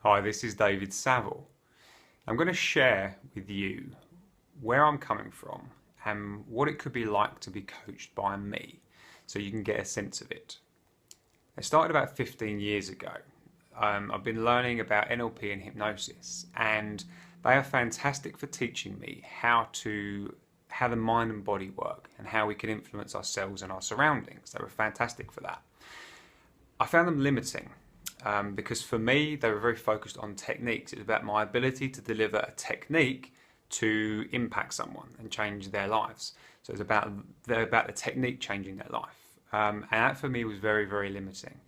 Hi, this is David Saville. I'm going to share with you where I'm coming from and what it could be like to be coached by me so you can get a sense of it. It started about 15 years ago. I've been learning about NLP and hypnosis, and they are fantastic for teaching me how the mind and body work and how we can influence ourselves and our surroundings. They were fantastic for that. I found them limiting. Because for me, they were very focused on techniques. It was about my ability to deliver a technique to impact someone and change their lives. So it's about the technique changing their life. And that for me was very, very limiting.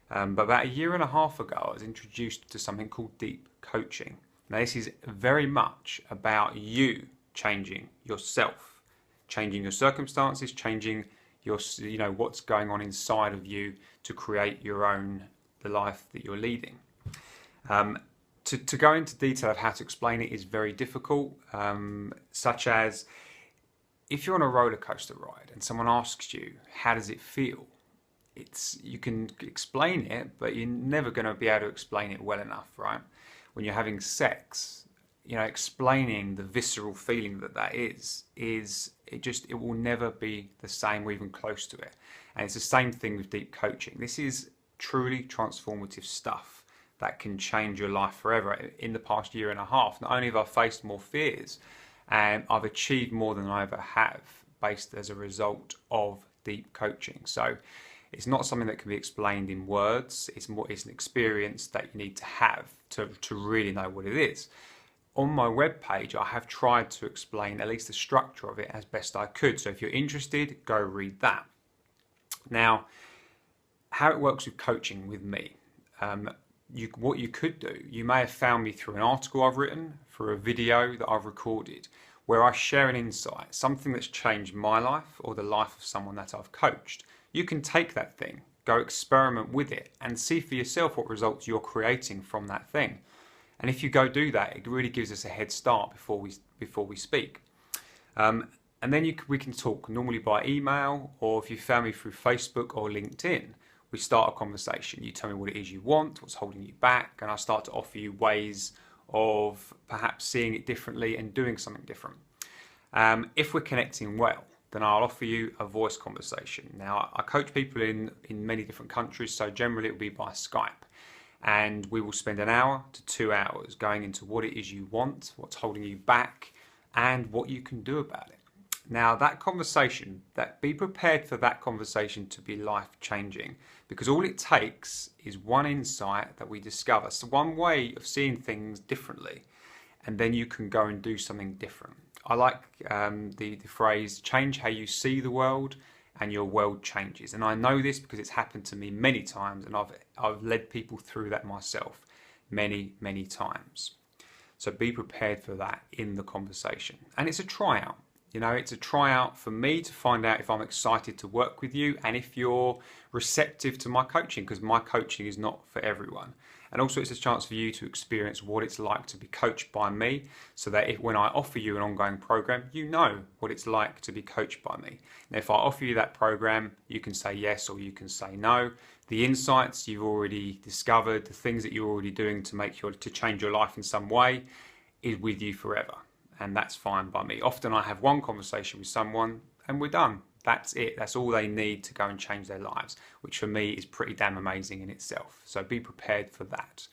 But about a year and a half ago, I was introduced to something called deep coaching. Now, this is very much about you changing yourself, changing your circumstances, changing your, what's going on inside of you to create the life that you're leading. To go into detail of how to explain it is very difficult, such as if you're on a roller coaster ride and someone asks you, how does it feel? You can explain it, but you're never going to be able to explain it well enough, right? When you're having sex, explaining the visceral feeling that it will never be the same or even close to it. And it's the same thing with deep coaching. This is truly transformative stuff that can change your life forever. In the past year and a half, not only have I faced more fears, and I've achieved more than I ever have based as a result of deep coaching. So it's not something that can be explained in words. It's an experience that you need to have to really know what it is. On my webpage, I have tried to explain at least the structure of it as best I could. So if you're interested, go read that. Now, how it works with coaching with me. What you could do, you may have found me through an article I've written, through a video that I've recorded, where I share an insight, something that's changed my life or the life of someone that I've coached. You can take that thing, go experiment with it, and see for yourself what results you're creating from that thing. And if you go do that, it really gives us a head start before we speak. And then we can talk normally by email, or if you found me through Facebook or LinkedIn. We start a conversation. You tell me what it is you want, what's holding you back, and I start to offer you ways of perhaps seeing it differently and doing something different. If we're connecting well, then I'll offer you a voice conversation. Now, I coach people in many different countries, so generally it will be by Skype. And we will spend 1 hour to 2 hours going into what it is you want, what's holding you back, and what you can do about it. Now, that conversation, be prepared for that conversation to be life-changing, because all it takes is one insight that we discover, so one way of seeing things differently, and then you can go and do something different. I like the phrase, change how you see the world and your world changes. And I know this because it's happened to me many times, and I've led people through that myself many, many times. So be prepared for that in the conversation. And it's a tryout. It's a tryout for me to find out if I'm excited to work with you and if you're receptive to my coaching, because my coaching is not for everyone. And also it's a chance for you to experience what it's like to be coached by me, so that when I offer you an ongoing program, you know what it's like to be coached by me. And if I offer you that program, you can say yes or you can say no. The insights you've already discovered, the things that you're already doing to change your life in some way, is with you forever. And that's fine by me. Often I have one conversation with someone and we're done. That's it. That's all they need to go and change their lives, which for me is pretty damn amazing in itself. So be prepared for that.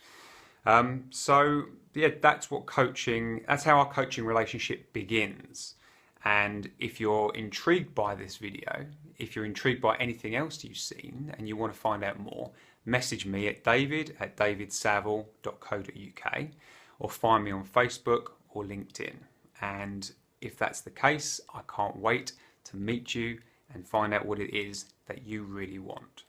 That's how our coaching relationship begins. And if you're intrigued by this video, if you're intrigued by anything else you've seen and you want to find out more, message me at david@davidsaville.co.uk or find me on Facebook or LinkedIn. And if that's the case, I can't wait to meet you and find out what it is that you really want.